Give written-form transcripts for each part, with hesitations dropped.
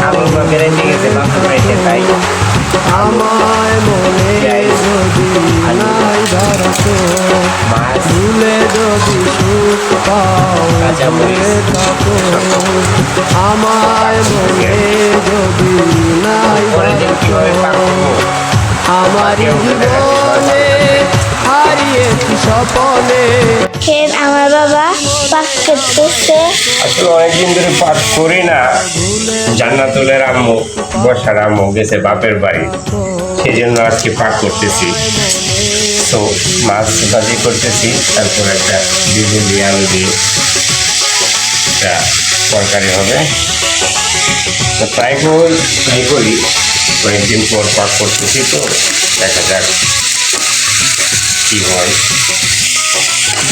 আবুল বকরের দিকে যে বাপের বাড়িতে তাই আমায় মনে যদি নাই ধরছো মাছ ভুলে যদি সুখ পাও কাঁচামরিচ থাকো আমায় মনে যদি নাই পরের দিন কীভাবে পাক করবো আমার জীবনে হারিয়েছি স্বপনে ফের আমার বাবা পাক করতেছে। আসলে অনেকদিন ধরে পাক করি না। জান্নাতুলের আম্মু বর্ষার আম্মু গেছে বাপের বাড়ি, সেই জন্য আজকে পাক করতেছি। তো মাছ ভাজি করতেছি, তারপর একটা ডিজেল দিয়ে আলু দিয়ে একটা তরকারি হবে। তো ট্রাই করি, কয়েকদিন পর পাক করতেছি, তো দেখা যাক কি হয়।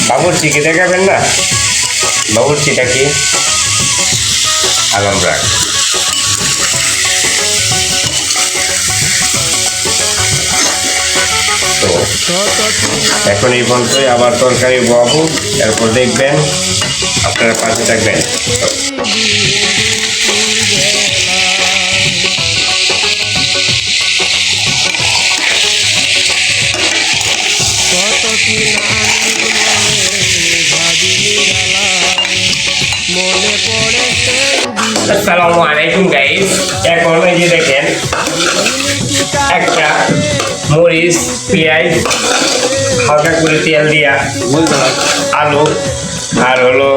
বাবুর্চিকে দেখাবেন না? বাবুর্চিটা কি আলম রাখ। তো এখন এই পর্যন্তই, আবার তরকারি বাবু, এরপর দেখবেন, আপনারা পাশে থাকবেন। মনে পড়ে আসসালামু আলাইকুম গাইস। এখন এই যে দেখেন, একটা মরিচ, পেঁয়াজ, হালকা করে তেল দিয়া আলু আর হলো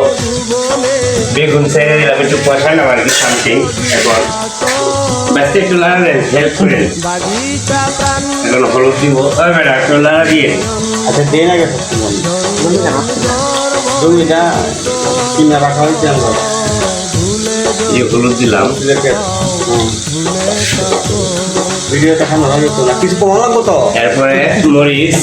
বেগুন ছেড়ে দিলাম, একটু কষা না আর কি সামথিং। এখন ব্যস্ত একটু লাড়ালেন, হেল্প করেন। এখন হলুদ দিব, বেটা একটু লাড়া দিয়ে। আচ্ছা দিয়ে না গেছে জমিটা কিনে রাখা হয়েছে আমরা যে হলুদ দিলাম, ভিডিও দেখানো হয়ে যেত না, কিছু কমা লাগবো তো। এরপরে মরিচ।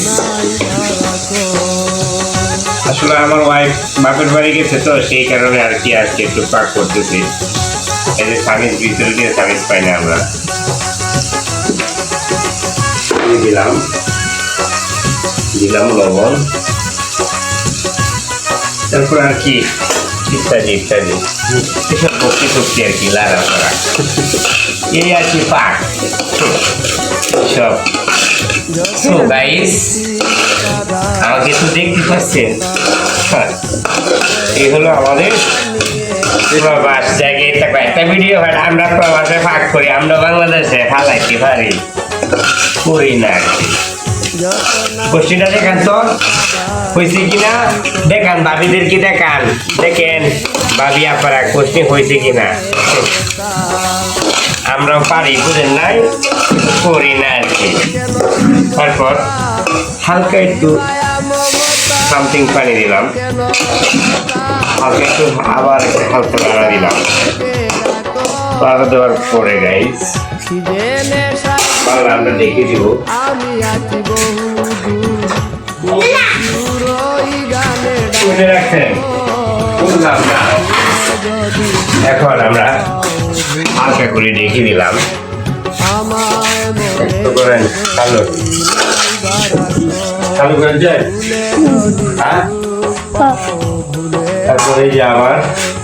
আসলে আমার ওয়াইফ বাপের বাড়ি গেছে, তো সেই কারণে আর কি আজকে একটু পাক করতেছি। এই যে সামিজ ভিতরে দিয়ে সামিজ পাই না আমরা, দিলাম লবণ, তারপর আর কি ইত্যাদি ইত্যাদি এসব ভক্তি শক্তি আর কি লাড়া করা, এই আর কি পাক সব। সো গাইস, আমাকে তো দেখতে পাচ্ছেন, এই হলো আমাদের প্রবাস জায়গায়। একটা ভিডিও হয়, আমরা প্রবাসে পাক করি, আমরা বাংলাদেশে ফালাইতে পারি করি না আর কি। কোশ্চিনটা দেখান তো হয়েছে কিনা, দেখান ভাবিদেরকে দেখান, দেখেন ভাবি আপনারা কোশ্চিন হয়েছে কিনা। আমরাও পারি, বুঝেন নাই, করি না আর কি। তারপর হালকা একটু সামথিং পানি দিলাম, হালকা একটু আবার হালকা লাড়া দিলাম। লাড়া দেওয়ার পরে গাইস বাংলা আমরা দেখে দিব। আমি আছি শুনে রাখছেন, বুঝলাম না। এখন আমরা হালকা করে দেখে দিলাম, একটু করেন চালু চালু করেন যায়। হ্যাঁ, তারপরে যে আবার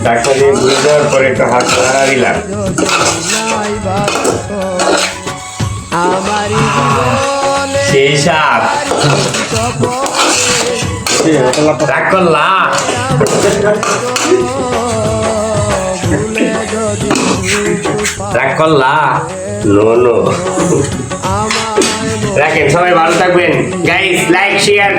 ডাক্তার দিয়ে ঘুরে দেওয়ার পরে একটু হাত লাড়া দিলাম। সেই সাপ রাগ করলা, রাগ করলা, নো নো, রাখেন। সবাই ভালো থাকবেন গাইস, লাইক শেয়ার।